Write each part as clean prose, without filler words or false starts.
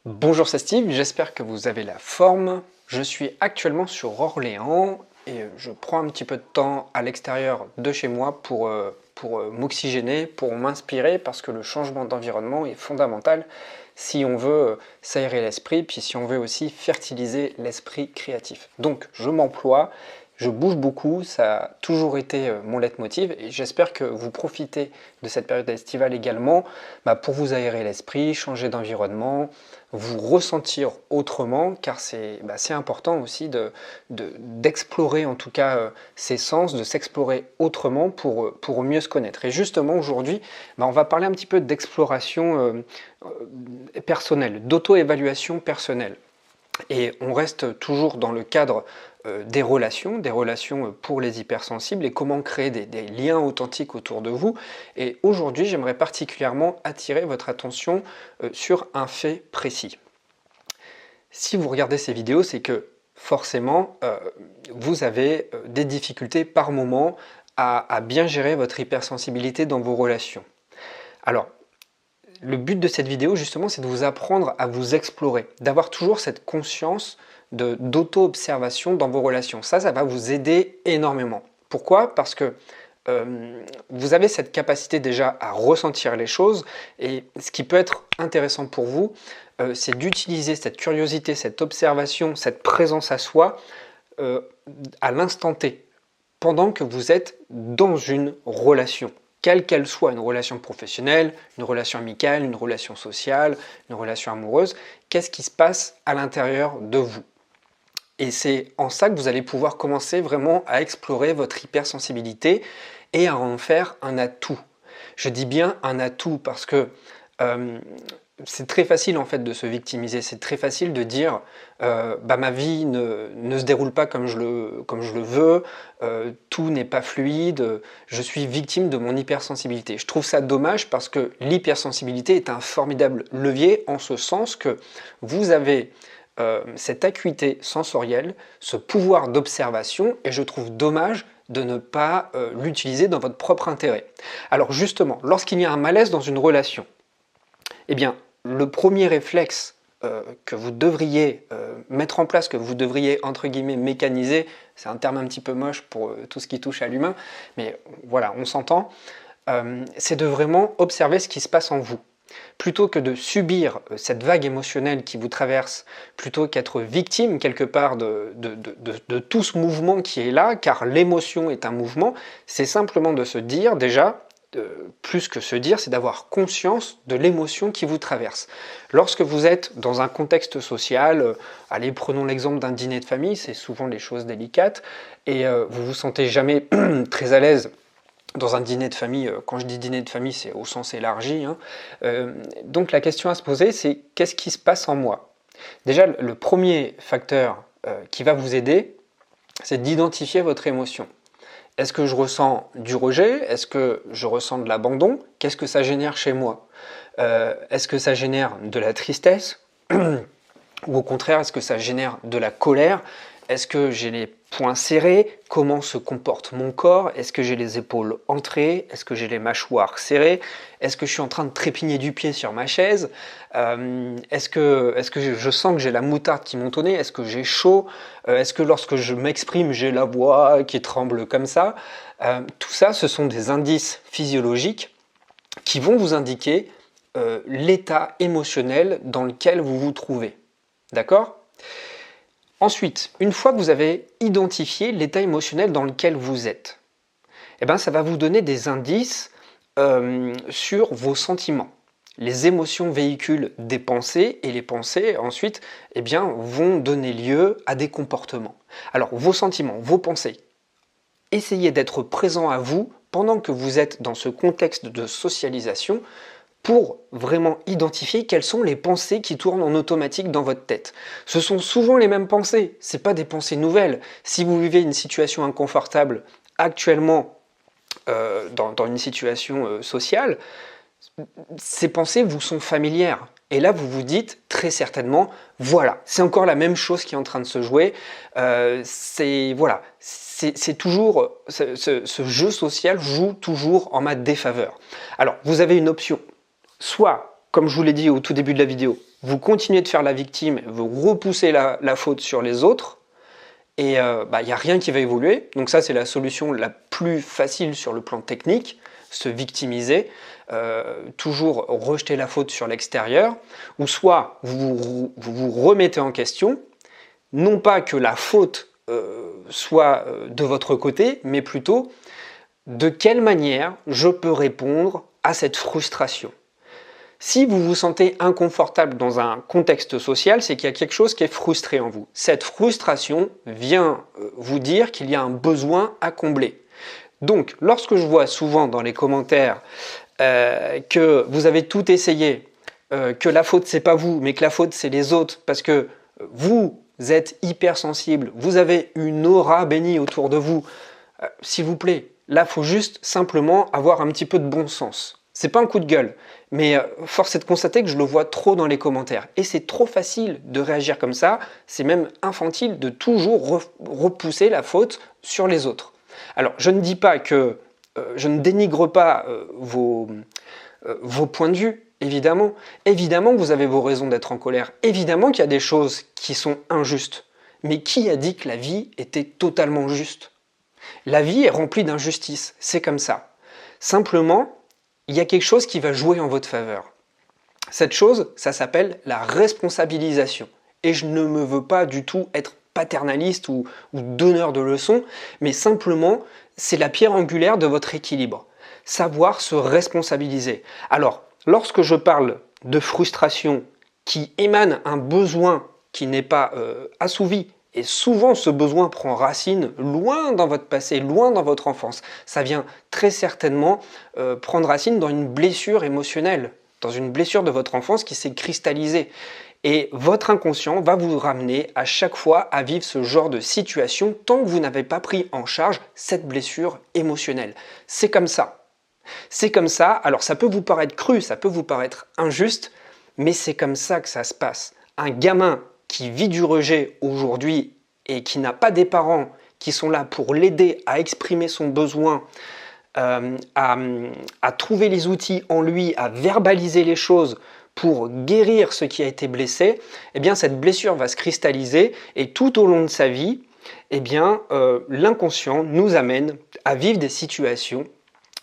Bonjour, c'est Steve, j'espère que vous avez la forme. Je suis actuellement sur Orléans et je prends un petit peu de temps à l'extérieur de chez moi pour m'oxygéner, pour m'inspirer parce que le changement d'environnement est fondamental si on veut s'aérer l'esprit, puis si on veut aussi fertiliser l'esprit créatif. Donc je m'emploie, je bouge beaucoup, ça a toujours été mon leitmotiv et j'espère que vous profitez de cette période estivale également pour vous aérer l'esprit, changer d'environnement, vous ressentir autrement, car c'est important aussi d'explorer en tout cas ses sens, de s'explorer autrement pour mieux se connaître. Et justement aujourd'hui, on va parler un petit peu d'exploration personnelle, d'auto-évaluation personnelle. Et on reste toujours dans le cadre des relations pour les hypersensibles et comment créer des liens authentiques autour de vous. Et aujourd'hui, j'aimerais particulièrement attirer votre attention sur un fait précis. Si vous regardez ces vidéos, c'est que forcément, vous avez des difficultés par moment à bien gérer votre hypersensibilité dans vos relations. Alors, le but de cette vidéo, justement, c'est de vous apprendre à vous explorer, d'avoir toujours cette conscience d'auto-observation dans vos relations. Ça va vous aider énormément. Pourquoi? Parce que vous avez cette capacité déjà à ressentir les choses et ce qui peut être intéressant pour vous, c'est d'utiliser cette curiosité, cette observation, cette présence à soi à l'instant T, pendant que vous êtes dans une relation. Quelle qu'elle soit, une relation professionnelle, une relation amicale, une relation sociale, une relation amoureuse, qu'est-ce qui se passe à l'intérieur de vous? Et c'est en ça que vous allez pouvoir commencer vraiment à explorer votre hypersensibilité et à en faire un atout. Je dis bien un atout parce que c'est très facile en fait de se victimiser, c'est très facile de dire ma vie ne se déroule pas comme je le veux, tout n'est pas fluide, je suis victime de mon hypersensibilité. Je trouve ça dommage parce que l'hypersensibilité est un formidable levier en ce sens que vous avez cette acuité sensorielle, ce pouvoir d'observation et je trouve dommage de ne pas l'utiliser dans votre propre intérêt. Alors justement, lorsqu'il y a un malaise dans une relation, eh bien, le premier réflexe que vous devriez mettre en place, que vous devriez, entre guillemets, mécaniser, c'est un terme un petit peu moche pour tout ce qui touche à l'humain, mais voilà, on s'entend, c'est de vraiment observer ce qui se passe en vous. Plutôt que de subir cette vague émotionnelle qui vous traverse, plutôt qu'être victime quelque part de tout ce mouvement qui est là, car l'émotion est un mouvement, c'est simplement de se dire déjà, plus que se dire, c'est d'avoir conscience de l'émotion qui vous traverse. Lorsque vous êtes dans un contexte social, allez, prenons l'exemple d'un dîner de famille, c'est souvent les choses délicates, et vous vous sentez jamais très à l'aise dans un dîner de famille. Quand je dis dîner de famille, c'est au sens élargi. Donc la question à se poser, c'est qu'est-ce qui se passe en moi? Déjà, le premier facteur qui va vous aider, c'est d'identifier votre émotion. Est-ce que je ressens du rejet? Est-ce que je ressens de l'abandon? Qu'est-ce que ça génère chez moi? Est-ce que ça génère de la tristesse? Ou au contraire, est-ce que ça génère de la colère? Est-ce que j'ai les poings serrés? Comment se comporte mon corps? Est-ce que j'ai les épaules entrées? Est-ce que j'ai les mâchoires serrées? Est-ce que je suis en train de trépigner du pied sur ma chaise? Est-ce que je sens que j'ai la moutarde qui monte au nez? Est-ce que j'ai chaud? Est-ce que lorsque je m'exprime, j'ai la voix qui tremble comme ça? Tout ça, ce sont des indices physiologiques qui vont vous indiquer l'état émotionnel dans lequel vous vous trouvez. D'accord ? Ensuite, une fois que vous avez identifié l'état émotionnel dans lequel vous êtes, ça va vous donner des indices sur vos sentiments. Les émotions véhiculent des pensées et les pensées ensuite vont donner lieu à des comportements. Alors vos sentiments, vos pensées, essayez d'être présent à vous pendant que vous êtes dans ce contexte de socialisation pour vraiment identifier quelles sont les pensées qui tournent en automatique dans votre tête. Ce sont souvent les mêmes pensées, ce n'est pas des pensées nouvelles. Si vous vivez une situation inconfortable actuellement dans une situation sociale, ces pensées vous sont familières. Et là, vous vous dites très certainement, voilà, c'est encore la même chose qui est en train de se jouer. C'est toujours, ce jeu social joue toujours en ma défaveur. Alors, vous avez une option. Soit, comme je vous l'ai dit au tout début de la vidéo, vous continuez de faire la victime, vous repoussez la faute sur les autres, et il n'y a rien qui va évoluer. Donc ça, c'est la solution la plus facile sur le plan technique, se victimiser, toujours rejeter la faute sur l'extérieur, ou soit vous remettez en question, non pas que la faute soit de votre côté, mais plutôt de quelle manière je peux répondre à cette frustration. Si vous vous sentez inconfortable dans un contexte social, c'est qu'il y a quelque chose qui est frustré en vous. Cette frustration vient vous dire qu'il y a un besoin à combler. Donc, lorsque je vois souvent dans les commentaires que vous avez tout essayé, que la faute c'est pas vous, mais que la faute c'est les autres, parce que vous êtes hypersensible, vous avez une aura bénie autour de vous, s'il vous plaît, là, il faut juste simplement avoir un petit peu de bon sens. C'est pas un coup de gueule, mais force est de constater que je le vois trop dans les commentaires. Et c'est trop facile de réagir comme ça, c'est même infantile de toujours repousser la faute sur les autres. Alors, je ne dis pas que je ne dénigre pas vos points de vue, évidemment. Évidemment que vous avez vos raisons d'être en colère. Évidemment qu'il y a des choses qui sont injustes. Mais qui a dit que la vie était totalement juste ? La vie est remplie d'injustices, c'est comme ça. Simplement, il y a quelque chose qui va jouer en votre faveur. Cette chose, ça s'appelle la responsabilisation. Et je ne me veux pas du tout être paternaliste ou donneur de leçons, mais simplement, c'est la pierre angulaire de votre équilibre. Savoir se responsabiliser. Alors, lorsque je parle de frustration qui émane un besoin qui n'est pas assouvi, et souvent ce besoin prend racine loin dans votre passé, loin dans votre enfance, ça vient très certainement prendre racine dans une blessure émotionnelle, dans une blessure de votre enfance qui s'est cristallisée. Et votre inconscient va vous ramener à chaque fois à vivre ce genre de situation tant que vous n'avez pas pris en charge cette blessure émotionnelle. C'est comme ça. C'est comme ça, alors ça peut vous paraître cru, ça peut vous paraître injuste, mais c'est comme ça que ça se passe. Un gamin qui vit du rejet aujourd'hui et qui n'a pas des parents qui sont là pour l'aider à exprimer son besoin, à trouver les outils en lui, à verbaliser les choses pour guérir ce qui a été blessé, eh bien cette blessure va se cristalliser et tout au long de sa vie, eh bien l'inconscient nous amène à vivre des situations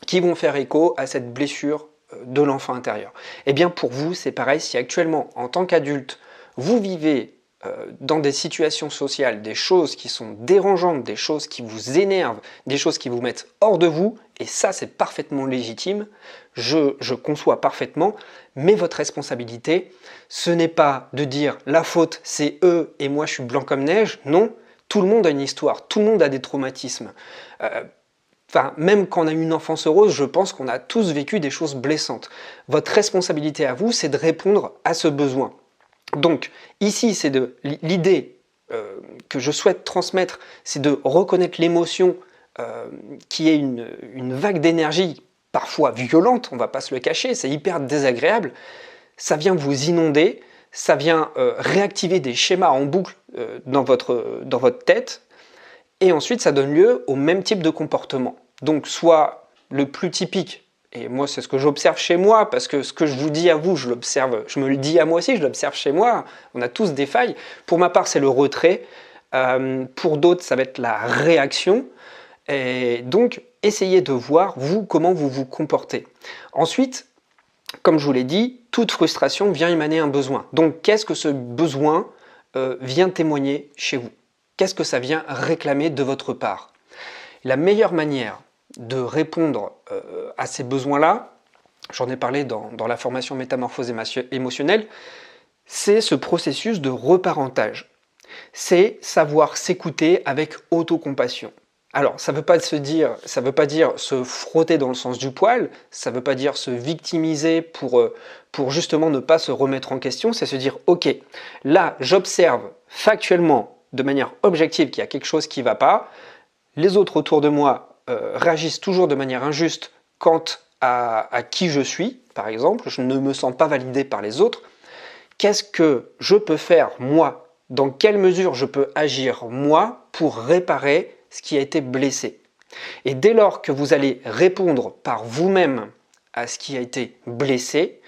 qui vont faire écho à cette blessure de l'enfant intérieur. Eh bien pour vous, c'est pareil, si actuellement, en tant qu'adulte, vous vivez dans des situations sociales, des choses qui sont dérangeantes, des choses qui vous énervent, des choses qui vous mettent hors de vous, et ça c'est parfaitement légitime, je conçois parfaitement, mais votre responsabilité, ce n'est pas de dire la faute c'est eux et moi je suis blanc comme neige, non, tout le monde a une histoire, tout le monde a des traumatismes. Même quand on a eu une enfance heureuse, je pense qu'on a tous vécu des choses blessantes. Votre responsabilité à vous, c'est de répondre à ce besoin. Donc ici, c'est l'idée que je souhaite transmettre, c'est de reconnaître l'émotion qui est une vague d'énergie, parfois violente, on ne va pas se le cacher, c'est hyper désagréable. Ça vient vous inonder, ça vient réactiver des schémas en boucle dans votre tête, et ensuite ça donne lieu au même type de comportement. Donc soit le plus typique, et moi c'est ce que j'observe chez moi, parce que ce que je vous dis à vous, je l'observe, je me le dis à moi aussi, je l'observe chez moi, on a tous des failles. Pour ma part c'est le retrait, pour d'autres ça va être la réaction, et donc essayez de voir vous comment vous vous comportez. Ensuite, comme je vous l'ai dit, toute frustration vient émaner un besoin. Donc qu'est-ce que ce besoin vient témoigner chez vous? Qu'est-ce que ça vient réclamer de votre part? La meilleure manière de répondre à ces besoins-là, j'en ai parlé dans la formation Métamorphose émotionnelle, c'est ce processus de reparentage. C'est savoir s'écouter avec autocompassion. Alors, ça ne veut pas dire se frotter dans le sens du poil, ça ne veut pas dire se victimiser pour justement ne pas se remettre en question, c'est se dire « Ok, là, j'observe factuellement, de manière objective, qu'il y a quelque chose qui ne va pas, les autres autour de moi réagissent toujours de manière injuste quant à qui je suis, par exemple, je ne me sens pas validé par les autres. Qu'est-ce que je peux faire, moi? Dans quelle mesure je peux agir, moi, pour réparer ce qui a été blessé? Et dès lors que vous allez répondre par vous-même à ce qui a été blessé,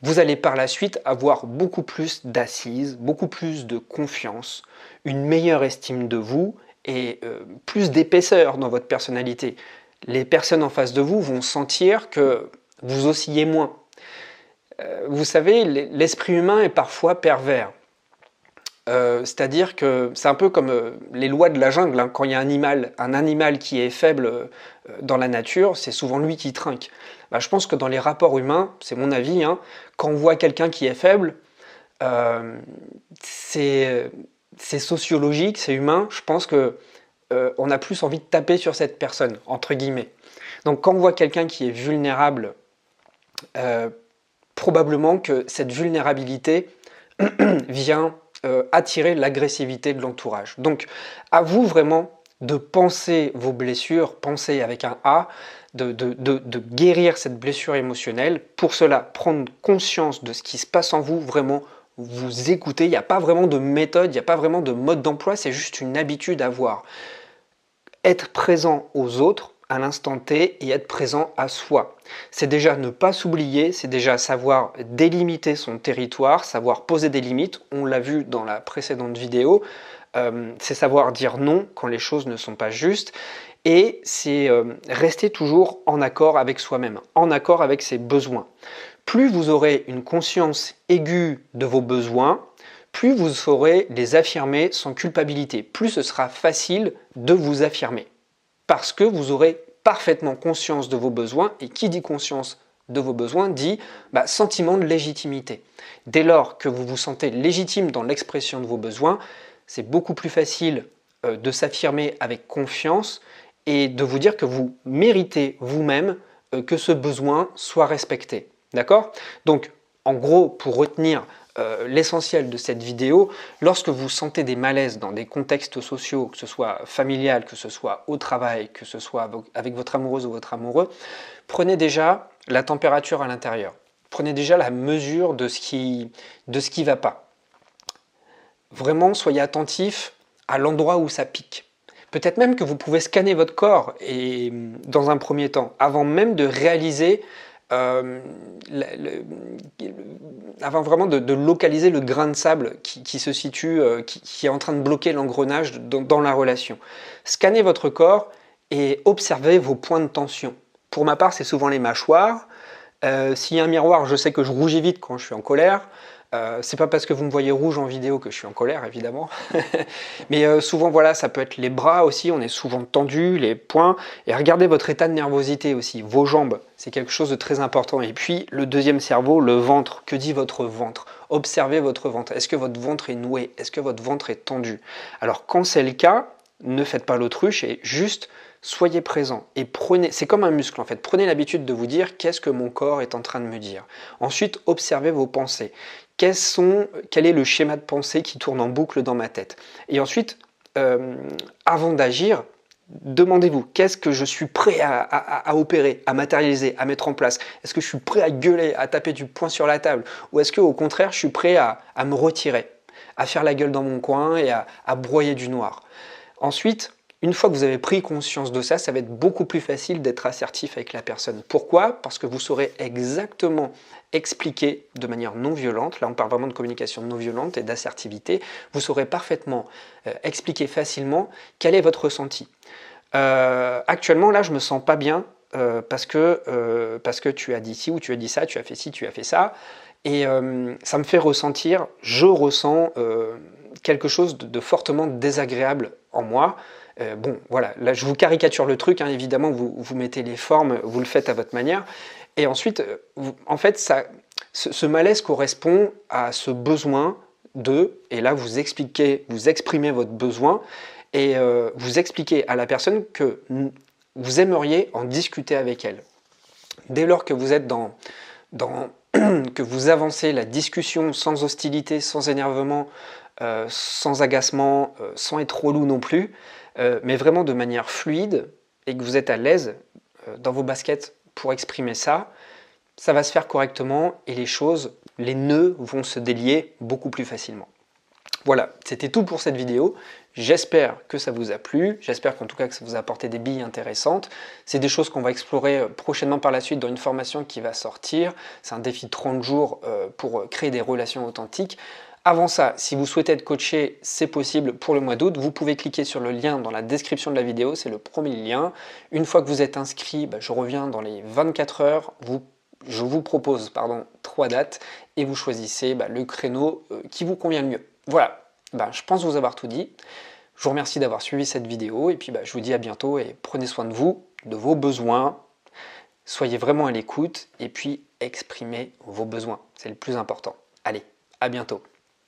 vous allez par la suite avoir beaucoup plus d'assises, beaucoup plus de confiance, une meilleure estime de vous et plus d'épaisseur dans votre personnalité. Les personnes en face de vous vont sentir que vous oscillez moins. Vous savez, l'esprit humain est parfois pervers. C'est-à-dire que c'est un peu comme les lois de la jungle, hein. Quand il y a un animal qui est faible dans la nature, c'est souvent lui qui trinque. Bah, je pense que dans les rapports humains, c'est mon avis, hein, quand on voit quelqu'un qui est faible, c'est sociologique, c'est humain. Je pense que on a plus envie de taper sur cette personne, entre guillemets. Donc quand on voit quelqu'un qui est vulnérable, probablement que cette vulnérabilité vient attirer l'agressivité de l'entourage. Donc à vous vraiment de penser vos blessures, penser avec un A, de guérir cette blessure émotionnelle. Pour cela, prendre conscience de ce qui se passe en vous, vraiment vous écouter. Il n'y a pas vraiment de méthode, il n'y a pas vraiment de mode d'emploi, c'est juste une habitude à avoir. Être présent aux autres à l'instant T et être présent à soi. C'est déjà ne pas s'oublier, c'est déjà savoir délimiter son territoire, savoir poser des limites. On l'a vu dans la précédente vidéo. C'est savoir dire non quand les choses ne sont pas justes. Et c'est rester toujours en accord avec soi-même, en accord avec ses besoins. Plus vous aurez une conscience aiguë de vos besoins, plus vous saurez les affirmer sans culpabilité, plus ce sera facile de vous affirmer. Parce que vous aurez parfaitement conscience de vos besoins, et qui dit conscience de vos besoins dit sentiment de légitimité. Dès lors que vous vous sentez légitime dans l'expression de vos besoins, c'est beaucoup plus facile de s'affirmer avec confiance et de vous dire que vous méritez vous-même que ce besoin soit respecté. D'accord ? Donc, en gros, pour retenir l'essentiel de cette vidéo, lorsque vous sentez des malaises dans des contextes sociaux, que ce soit familial, que ce soit au travail, que ce soit avec votre amoureuse ou votre amoureux, prenez déjà la température à l'intérieur. Prenez déjà la mesure de ce qui ne va pas. Vraiment, soyez attentif à l'endroit où ça pique. Peut-être même que vous pouvez scanner votre corps et, dans un premier temps, avant même de réaliser avant vraiment de localiser le grain de sable qui se situe, qui est en train de bloquer l'engrenage dans la relation. Scannez votre corps et observez vos points de tension. Pour ma part, c'est souvent les mâchoires. S'il y a un miroir, je sais que je rougis vite quand je suis en colère. C'est pas parce que vous me voyez rouge en vidéo que je suis en colère, évidemment. Mais souvent, voilà, ça peut être les bras aussi, on est souvent tendu, les poings. Et regardez votre état de nervosité aussi, vos jambes, c'est quelque chose de très important. Et puis, le deuxième cerveau, le ventre. Que dit votre ventre? Observez votre ventre. Est-ce que votre ventre est noué? Est-ce que votre ventre est tendu? Alors, quand c'est le cas, ne faites pas l'autruche et juste soyez présent. Et prenez, c'est comme un muscle en fait, prenez l'habitude de vous dire qu'est-ce que mon corps est en train de me dire. Ensuite, observez vos pensées. Quel est le schéma de pensée qui tourne en boucle dans ma tête? Et ensuite, avant d'agir, demandez-vous, qu'est-ce que je suis prêt à opérer, à matérialiser, à mettre en place? Est-ce que je suis prêt à gueuler, à taper du poing sur la table? Ou est-ce qu'au contraire, je suis prêt à me retirer, à faire la gueule dans mon coin et à broyer du noir? Ensuite, une fois que vous avez pris conscience de ça, ça va être beaucoup plus facile d'être assertif avec la personne. Pourquoi? Parce que vous saurez exactement expliquer de manière non violente, là on parle vraiment de communication non violente et d'assertivité, vous saurez parfaitement expliquer facilement quel est votre ressenti. Actuellement là je me sens pas bien parce que tu as dit ci ou tu as dit ça, tu as fait ci, tu as fait ça, et ça me fait ressentir, je ressens quelque chose de fortement désagréable en moi. Bon, voilà, là je vous caricature le truc, hein, évidemment, vous mettez les formes, vous le faites à votre manière. Et ensuite, en fait, ce malaise correspond à ce besoin et là vous exprimez votre besoin, et vous expliquez à la personne que vous aimeriez en discuter avec elle. Dès lors que vous êtes que vous avancez la discussion sans hostilité, sans énervement, sans agacement, sans être relou non plus, mais vraiment de manière fluide, et que vous êtes à l'aise dans vos baskets pour exprimer ça, ça va se faire correctement et les nœuds vont se délier beaucoup plus facilement. Voilà, c'était tout pour cette vidéo. J'espère que ça vous a plu, j'espère qu'en tout cas que ça vous a apporté des billes intéressantes. C'est des choses qu'on va explorer prochainement par la suite dans une formation qui va sortir. C'est un défi de 30 jours pour créer des relations authentiques. Avant ça, si vous souhaitez être coaché, c'est possible pour le mois d'août. Vous pouvez cliquer sur le lien dans la description de la vidéo, c'est le premier lien. Une fois que vous êtes inscrit, je reviens dans les 24 heures. Je vous propose 3 dates et vous choisissez le créneau qui vous convient le mieux. Voilà, je pense vous avoir tout dit. Je vous remercie d'avoir suivi cette vidéo et puis je vous dis à bientôt et prenez soin de vous, de vos besoins. Soyez vraiment à l'écoute et puis exprimez vos besoins, c'est le plus important. Allez, à bientôt.